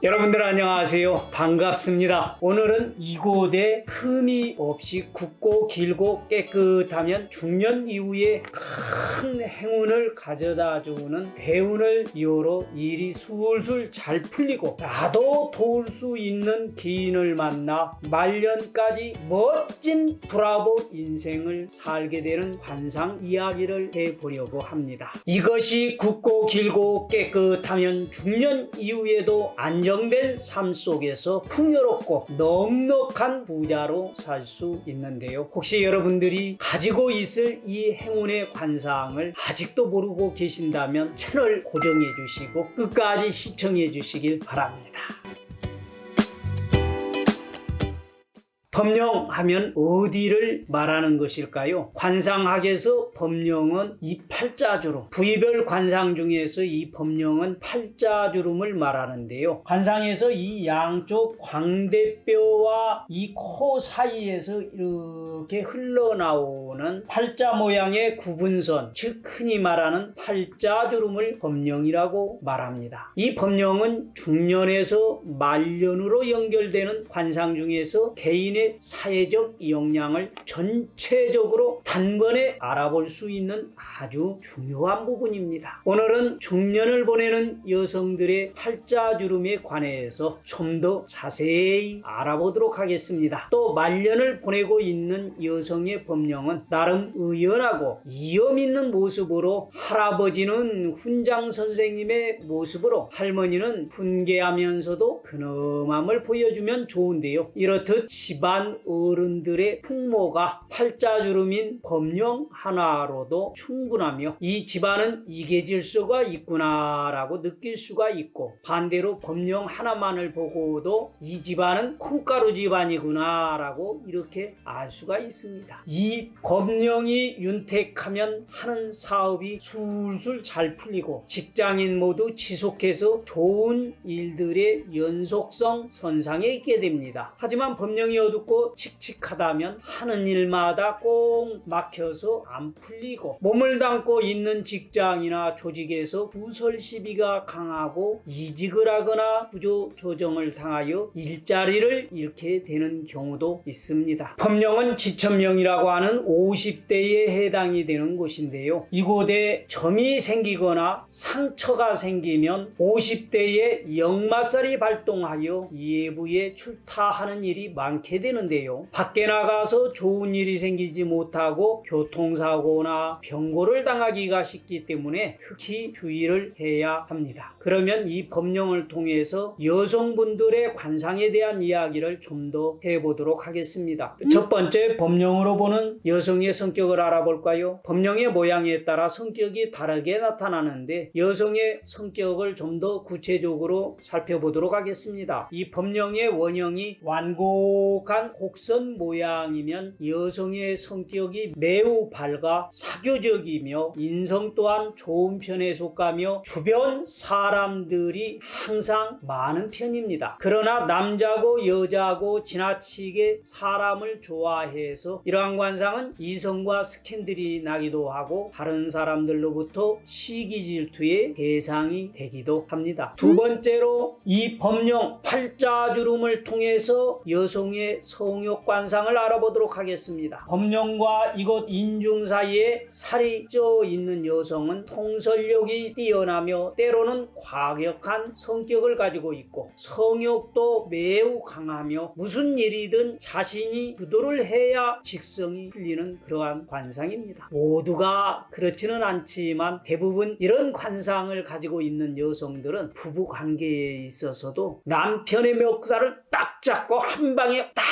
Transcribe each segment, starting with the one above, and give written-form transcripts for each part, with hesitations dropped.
여러분들 안녕하세요. 반갑습니다. 오늘은 이곳에 흠이 없이 굵고 길고 깨끗하면 중년 이후에 큰 행운을 가져다 주는 대운을 이유로 일이 술술 잘 풀리고 나도 도울 수 있는 기인을 만나 말년까지 멋진 브라보 인생을 살게 되는 관상 이야기를 해보려고 합니다. 이것이 굵고 길고 깨끗하면 중년 이후에도 안정된 삶 속에서 풍요롭고 넉넉한 부자로 살 수 있는데요. 혹시 여러분들이 가지고 있을 이 행운의 관상을 아직도 모르고 계신다면 채널 고정해 주시고 끝까지 시청해 주시길 바랍니다. 법령하면 어디를 말하는 것일까요? 관상학에서 법령은 이 팔자주름, 부위별 관상 중에서 이 법령은 팔자주름을 말하는데요. 관상에서 이 양쪽 광대뼈와 이 코 사이에서 이렇게 흘러나오는 팔자 모양의 구분선, 즉 흔히 말하는 팔자주름을 법령이라고 말합니다. 이 법령은 중년에서 말년으로 연결되는 관상 중에서 개인의 사회적 역량을 전체적으로 단번에 알아볼 수 있는 아주 중요한 부분입니다. 오늘은 중년을 보내는 여성들의 팔자주름에 관해서 좀 더 자세히 알아보도록 하겠습니다. 또 말년을 보내고 있는 여성의 법령은 나름 의연하고 이염 있는 모습으로 할아버지는 훈장 선생님의 모습으로 할머니는 훈계하면서도 근엄함을 보여주면 좋은데요. 이렇듯 집안 어른들의 풍모가 팔자주름인 법령 하나로도 충분하며 이 집안은 이계질서가 있구나라고 느낄 수가 있고, 반대로 법령 하나만을 보고도 이 집안은 콩가루 집안이구나라고 이렇게 알 수가 있습니다. 이 법령이 윤택하면 하는 사업이 술술 잘 풀리고 직장인 모두 지속해서 좋은 일들의 연속성 선상에 있게 됩니다. 하지만 법령이 어둡고 칙칙하다면 하는 일마다 꼭 막혀서 안 풀리고, 몸을 담고 있는 직장이나 조직에서 부설 시비가 강하고 이직을 하거나 구조 조정을 당하여 일자리를 잃게 되는 경우도 있습니다. 법령은 지천명이라고 하는 50대에 해당이 되는 곳인데요. 이곳에 점이 생기거나 상처가 생기면 50대에 역마살이 발동하여 예부에 출타하는 일이 많게 되는데요. 밖에 나가서 좋은 일이 생기지 못하고 교통사고나 병고를 당하기가 쉽기 때문에 특히 주의를 해야 합니다. 그러면 이 법령을 통해서 여성분들의 관상에 대한 이야기를 좀 더 해보도록 하겠습니다. 첫 번째, 법령으로 보는 여성의 성격을 알아볼까요? 법령의 모양에 따라 성격이 다르게 나타나는데 여성의 성격을 좀 더 구체적으로 살펴보도록 하겠습니다. 이 법령의 원형이 완곡한 곡선 모양이면 여성의 성격이 매우 밝아 사교적이며 인성 또한 좋은 편에 속하며 주변 사람들이 항상 많은 편입니다. 그러나 남자고 여자고 지나치게 사람을 좋아해서 이러한 관상은 이성과 스캔들이 나기도 하고 다른 사람들로부터 시기 질투의 대상이 되기도 합니다. 두 번째로, 이 법령 팔자주름을 통해서 여성의 성욕 관상을 알아보도록 하겠습니다. 법령과 이곳 인중 사이에 살이 쪄 있는 여성은 통솔력이 뛰어나며 때로는 과격한 성격을 가지고 있고 성욕도 매우 강하며 무슨 일이든 자신이 주도를 해야 직성이 풀리는 그러한 관상입니다. 모두가 그렇지는 않지만 대부분 이런 관상을 가지고 있는 여성들은 부부 관계에 있어서도 남편의 멱살을 딱 잡고 한 방에 딱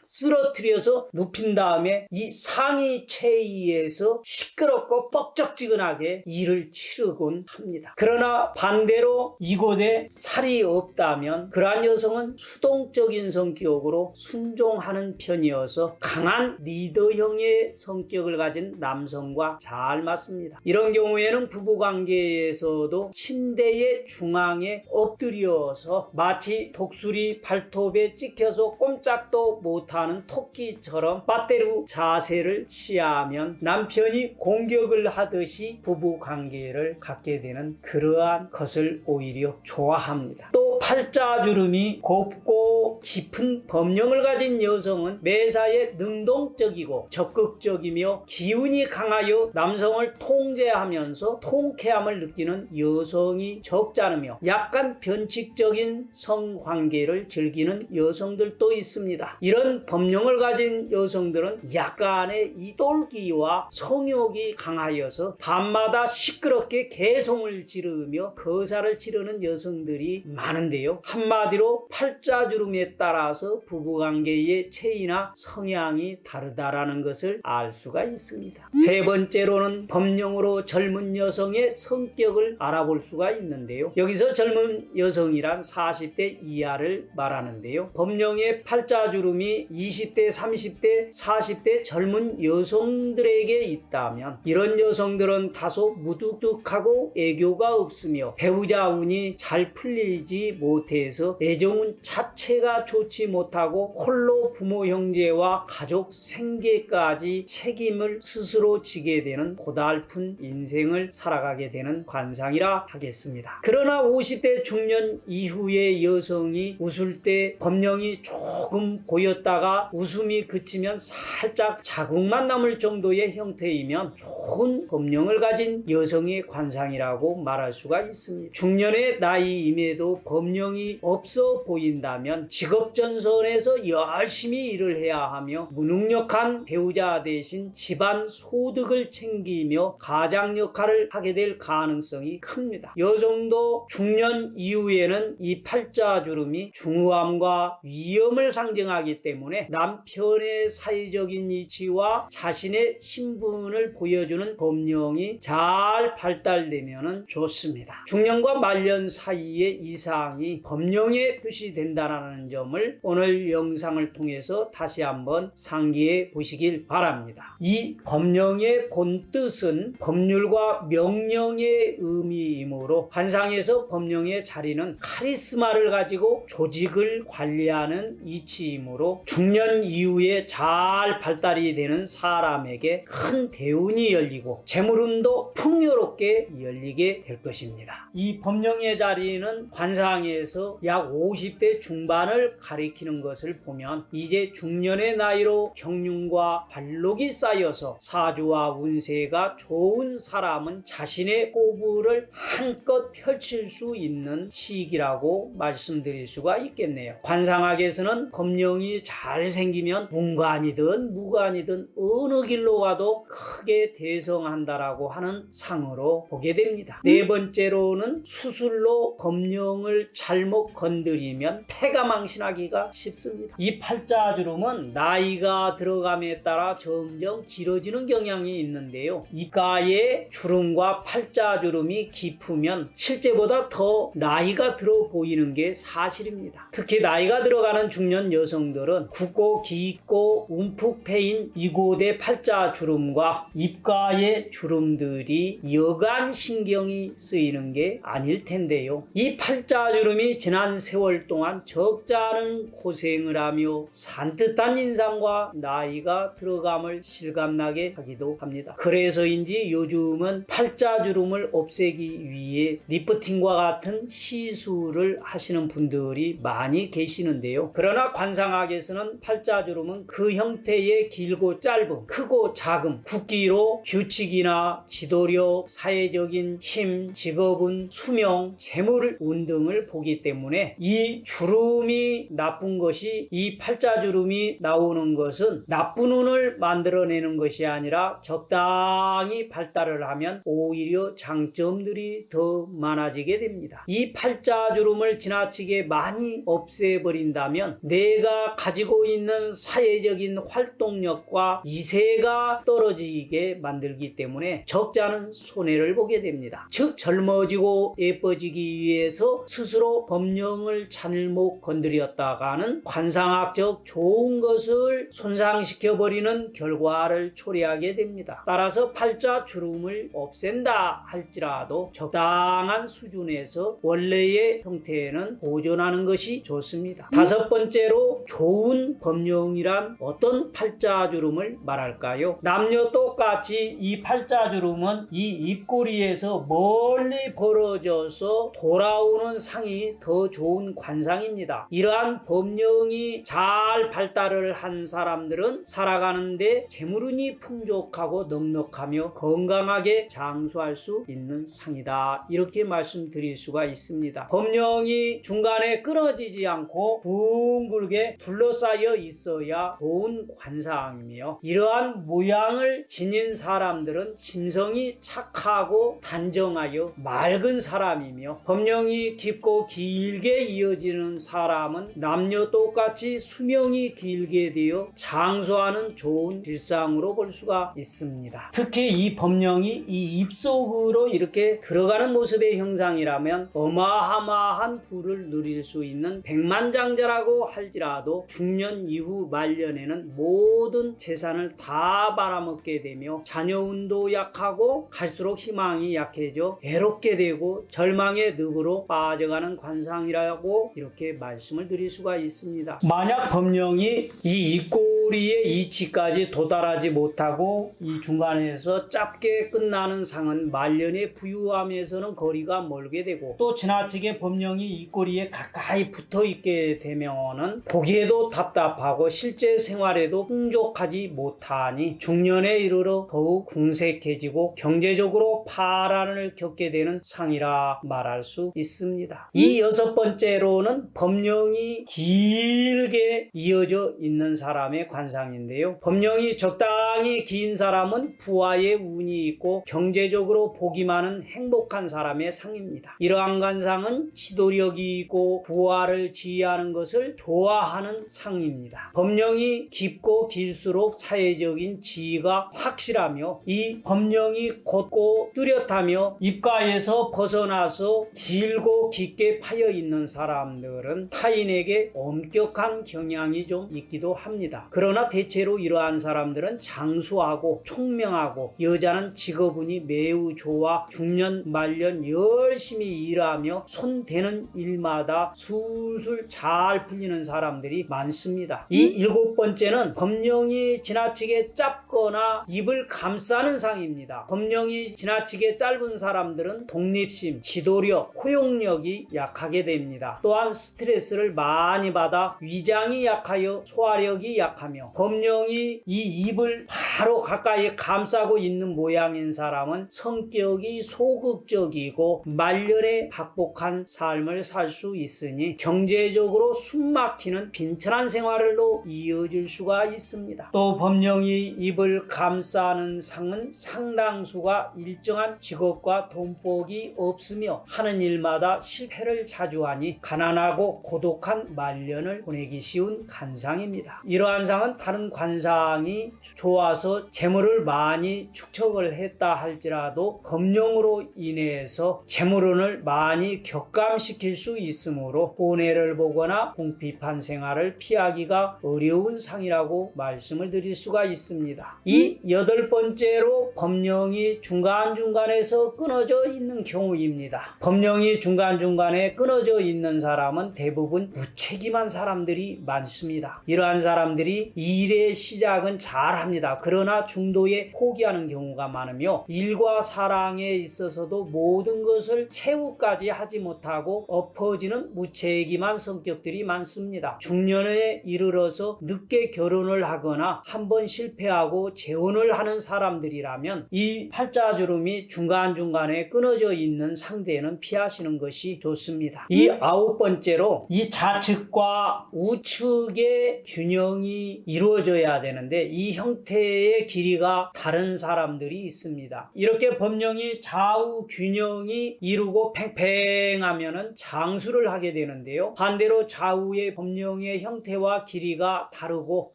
쓰러뜨려서 눕힌 다음에 이 상위 체위에서 시끄럽고 뻑적지근하게 일을 치르곤 합니다. 그러나 반대로 이곳에 살이 없다면 그러한 여성은 수동적인 성격으로 순종하는 편이어서 강한 리더형의 성격을 가진 남성과 잘 맞습니다. 이런 경우에는 부부관계에서도 침대의 중앙에 엎드려서 마치 독수리 발톱에 찍혀서 꼼짝도 못하는 토끼처럼 빠떼루 자세를 취하면 남편이 공격을 하듯이 부부관계를 갖게 되는 그러한 것을 오히려 좋아합니다. 또 팔자주름이 곱고 깊은 법령을 가진 여성은 매사에 능동적이고 적극적이며 기운이 강하여 남성을 통제하면서 통쾌함을 느끼는 여성이 적지 않으며 약간 변칙적인 성관계를 즐기는 여성들도 있습니다. 이런 법령을 가진 여성들은 약간의 이똘기와 성욕이 강하여서 밤마다 시끄럽게 개송을 지르며 거사를 치르는 여성들이 많은데요. 한마디로 팔자주름에 따라서 부부관계의 체이나 성향이 다르다라는 것을 알 수가 있습니다. 세 번째로는 법령으로 젊은 여성의 성격을 알아볼 수가 있는데요. 여기서 젊은 여성이란 40대 이하를 말하는데요. 법령의 팔자주름이 20대, 30대, 40대 젊은 여성들에게 있다면 이런 여성들은 다소 무뚝뚝하고 애교가 없으며 배우자 운이 잘 풀리지 못해서 애정운 자체가 좋지 못하고 홀로 부모 형제와 가족 생계까지 책임을 스스로 지게 되는 고달픈 인생을 살아가게 되는 관상이라 하겠습니다. 그러나 50대 중년 이후의 여성이 웃을 때 법령이 조금 고였다가 웃음이 그치면 살짝 자국만 남을 정도의 형태이면 좋은 법령을 가진 여성의 관상이라고 말할 수가 있습니다. 중년의 나이임에도 법령이 없어 보인다면 직업전선에서 열심히 일을 해야 하며 무능력한 배우자 대신 집안 소득을 챙기며 가장 역할을 하게 될 가능성이 큽니다. 여성도 중년 이후에는 이 팔자주름이 중후함과 위험을 상징하기 때문에 남편의 사회적인 이치와 자신의 신분을 보여주는 법령이 잘 발달되면 좋습니다. 중년과 말년 사이의 이상이 법령에 표시된다는 점을 오늘 영상을 통해서 다시 한번 상기해 보시길 바랍니다. 이 법령의 본뜻은 법률과 명령의 의미이므로 관상에서 법령의 자리는 카리스마를 가지고 조직을 관리하는 이치이므로 중년 이후에 잘 발달이 되는 사람에게 큰 대운이 열리고 재물운도 풍요롭게 열리게 될 것입니다. 이 법령의 자리는 관상에서 약 50대 중반을 가리키는 것을 보면 이제 중년의 나이로 경륜과 관록이 쌓여서 사주와 운세가 좋은 사람은 자신의 포부를 한껏 펼칠 수 있는 시기라고 말씀드릴 수가 있겠네요. 관상학에서는 법령이 잘 생기면 문관이든 무관이든 어느 길로 가도 크게 대성한다라고 하는 상으로 보게 됩니다. 네 번째로는 수술로 법령을 잘못 건드리면 폐가 망신하기가 쉽습니다. 이 팔자주름은 나이가 들어감에 따라 점점 길어지는 경향이 있는데요. 입가에 주름과 팔자주름이 깊으면 실제보다 더 나이가 들어 보이는 게 사실입니다. 특히 나이가 들어가는 중년 여성들은 굵고 깊고 움푹 패인 이곳의 팔자주름과 입가의 주름들이 여간 신경이 쓰이는 게 아닐 텐데요. 이 팔자주름이 지난 세월 동안 적지 않은 고생을 하며 산뜻한 인상과 나이가 들어감을 실감나게 하기도 합니다. 그래서인지 요즘은 팔자주름을 없애기 위해 리프팅과 같은 시술을 하시는 분들이 많이 계시는데요. 그러나 관상학에서는 팔자주름은 그 형태의 길고 짧음, 크고 작음, 굵기로 규칙이나 지도력, 사회적인 힘, 직업운, 수명, 재물운 등을 보기 때문에 이 주름이 나쁜 것이 이 팔자주름이 나오는 것은 나쁜 운을 만들어내는 것이 아니라 적당히 발달을 하면 오히려 장점들이 더 많아지게 됩니다. 이 팔자주름을 지나치게 많이 없애버린다면 내가 가지고 있는 사회적인 활동력과 이세가 떨어지게 만들기 때문에 적지 않은 손해를 보게 됩니다. 즉 젊어지고 예뻐지기 위해서 스스로 법령을 잘못 건드렸다가는 관상학적 좋은 것을 손상시켜버리는 결과를 초래하게 됩니다. 따라서 팔자주름을 없앤다 할지라도 적당한 수준에서 원래의 형태에는 보존하는 것이 좋습니다. 다섯 번째로 좋은 법령이란 어떤 팔자주름을 말할까요? 남녀 똑같이 이 팔자주름은 이 입꼬리에서 멀리 벌어져서 돌아오는 상이 대단히 더 좋은 관상입니다. 이러한 법령이 잘 발달을 한 사람들은 살아가는데 재물운이 풍족하고 넉넉하며 건강하게 장수할 수 있는 상이다. 이렇게 말씀드릴 수가 있습니다. 법령이 중간에 끊어지지 않고 둥글게 둘러싸여 있어야 좋은 관상이며, 이러한 모양을 지닌 사람들은 심성이 착하고 단정하여 맑은 사람이며, 법령이 깊고 길게 이어지는 사람은 남녀 똑같이 수명이 길게 되어 장수하는 좋은 일상으로 볼 수가 있습니다. 특히 이 법령이 이 입속으로 이렇게 들어가는 모습의 형상이라면 어마어마한 부를 누릴 수 있는 백만장자라고 할지라도 중년 이후 말년에는 모든 재산을 다 말아먹게 되며 자녀운도 약하고 갈수록 희망이 약해져 외롭게 되고 절망의 늪으로 빠져가는 관상이라고 이렇게 말씀을 드릴 수가 있습니다. 만약 법령이 이 입꼬리의 이치까지 도달하지 못하고 이 중간에서 짧게 끝나는 상은 말년의 부유함에서는 거리가 멀게 되고, 또 지나치게 법령이 입꼬리에 가까이 붙어 있게 되면은 보기에도 답답하고 실제 생활에도 풍족하지 못하니 중년에 이르러 더욱 궁색해지고 경제적으로 파란을 겪게 되는 상이라 말할 수 있습니다. 이 여섯 번째로는 법령이 길게 이어져 있는 사람의 관상인데요. 법령이 적당히 긴 사람은 부와의 운이 있고 경제적으로 복이 많은 행복한 사람의 상입니다. 이러한 관상은 지도력이 있고 부와를 지휘하는 것을 좋아하는 상입니다. 법령이 깊고 길수록 사회적인 지위가 확실하며, 이 법령이 곧고 뚜렷하며 입가에서 벗어나서 길고 깊게 파여 있는 사람들은 타인에게 엄격한 경향이 좀 있기도 합니다. 그러나 대체로 이러한 사람들은 장수하고 총명하고, 여자는 직업운이 매우 좋아 중년 말년 열심히 일하며 손대는 일마다 술술 잘 풀리는 사람들이 많습니다. 이 일곱 번째는 법령이 지나치게 짧거나 입을 감싸는 상입니다. 법령이 지나치게 짧은 사람들은 독립심, 지도력, 포용력이 약하게 됩니다. 또한 스트레스를 많이 받아 위장이 약하여 소화력이 약하며, 법령이 이 입을 바로 가까이 감싸고 있는 모양인 사람은 성격이 소극적이고 말년에 박복한 삶을 살 수 있으니 경제적으로 숨막히는 빈천한 생활로 이어질 수가 있습니다. 또 법령이 입을 감싸는 상은 상당수가 일정한 직업과 돈복이 없으며 하는 일마다 실패를 자주 하니 가난하고 고독한 말년을 보내기 쉬운 관상입니다. 이러한 상은 다른 관상이 좋아서 재물을 많이 축적을 했다 할지라도 법령으로 인해서 재물운을 많이 격감시킬 수 있으므로 혼해를 보거나 궁핍한 생활을 피하기가 어려운 상이라고 말씀을 드릴 수가 있습니다. 이 여덟 번째로 법령이 중간중간에서 끊어져 있는 경우입니다. 법령이 중간중간에 끊어져 있는 사람은 대부분 무책임한 사람들이 많습니다. 이러한 사람들이 일의 시작은 잘합니다. 그러나 중도에 포기하는 경우가 많으며 일과 사랑에 있어서도 모든 것을 최후까지 하지 못하고 엎어지는 무책임한 성격들이 많습니다. 중년에 이르러서 늦게 결혼을 하거나 한번 실패하고 재혼을 하는 사람들이라면 이 팔자주름이 중간중간에 끊어져 있는 상대는 피하시는 것이 좋습니다. 이 아홉 번째로 이 좌측과 우측의 균형이 이루어져야 되는데 이 형태의 길이가 다른 사람들이 있습니다. 이렇게 법령이 좌우 균형이 이루고 팽팽하면은 장수를 하게 되는데요. 반대로 좌우의 법령의 형태와 길이가 다르고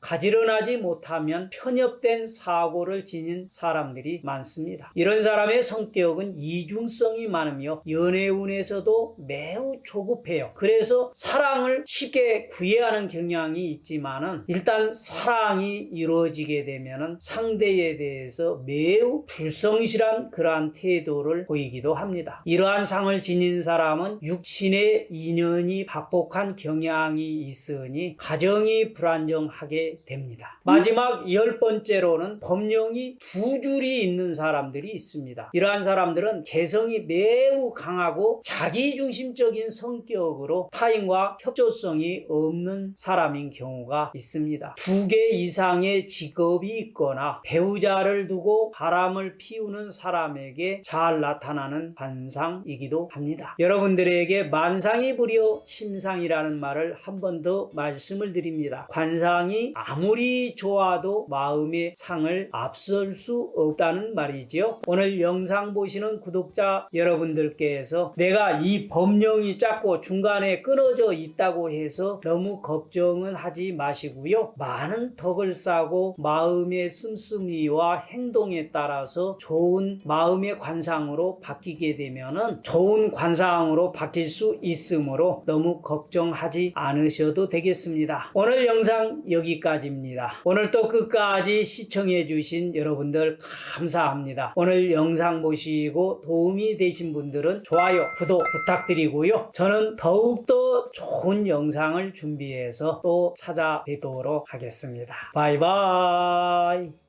가지런하지 못하면 편협된 사고를 지닌 사람들이 많습니다. 이런 사람의 성격은 이중성이 많으며 연애운에서도 매우 조급해요. 그래서 사랑을 쉽게 구애하는 경향이 있지만은 일단 사랑이 이루어지게 되면은 상대에 대해서 매우 불성실한 그러한 태도를 보이기도 합니다. 이러한 상을 지닌 사람은 육신의 인연이 박복한 경향이 있으니 가정이 불안정하게 됩니다. 마지막 열 번째로는 법령이 두 줄이 있는 사람들이 있습니다. 있습니다. 이러한 사람들은 개성이 매우 강하고 자기중심적인 성격으로 타인과 협조성이 없는 사람인 경우가 있습니다. 2개 이상의 직업이 있거나 배우자를 두고 바람을 피우는 사람에게 잘 나타나는 관상이기도 합니다. 여러분들에게 만상이 부려 심상이라는 말을 한 번 더 말씀을 드립니다. 관상이 아무리 좋아도 마음의 상을 앞설 수 없다는 말이지요. 오늘 영상 보시는 구독자 여러분들께서 내가 이 법령이 작고 중간에 끊어져 있다고 해서 너무 걱정은 하지 마시고요. 많은 덕을 쌓고 마음의 씀씀이와 행동에 따라서 좋은 마음의 관상으로 바뀌게 되면은 좋은 관상으로 바뀔 수 있으므로 너무 걱정하지 않으셔도 되겠습니다. 오늘 영상 여기까지입니다. 오늘 또 끝까지 시청해 주신 여러분들 감사합니다. 오늘 영상 보시고 도움이 되신 분들은 좋아요, 구독 부탁드리고요. 저는 더욱더 좋은 영상을 준비해서 또 찾아뵙도록 하겠습니다. 바이바이.